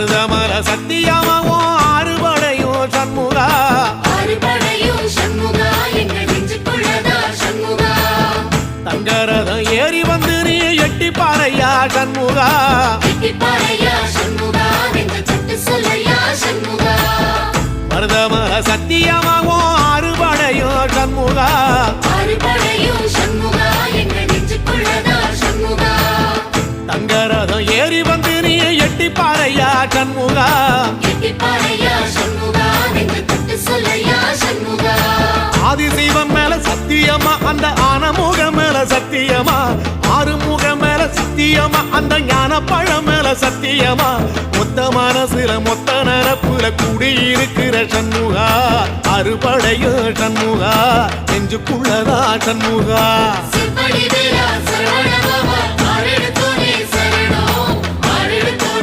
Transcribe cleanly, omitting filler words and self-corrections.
மருதமல சத்தியமாவோ ஆறுபடையும் சண்முகா ஆறுபடையும் சண்முகா எங்கள் நெஞ்சுக்குள்ளதா சண்முகா தங்கரதம் ஏறி வந்து நீ எட்டி பாறையா சண்முகா எட்டி பாறையா சண்முகா எங்க சட்டு சொல்லையா சண்முகா மருதமல சத்தியமாவோ ஆறுபடையும் சண்முகா ஆறுபடையும் சண்முகா எங்கள் நெஞ்சுக்குள்ளதா சண்முகா தங்கரதம் ஏறி வந்து நீ எட்டி பாறையா சண்முகா எட்டி பாறையா சண்முகா எங்க சட்டு சொல்லையா சண்முகா ஆதிசைவம் மேல சத்தியமா அந்த ஆனமுக மேல சத்தியமா ஆறுமுக மேல சத்தியமா அந்த ஞான பழம் மேல சத்தியமா மொத்த மனசுல மொத்த நரப்புல கூடியிருக்கிற சண்முகா அறுபடையோ சண்முகா நெஞ்சுக்குள்ளதா சண்முகா சிவடி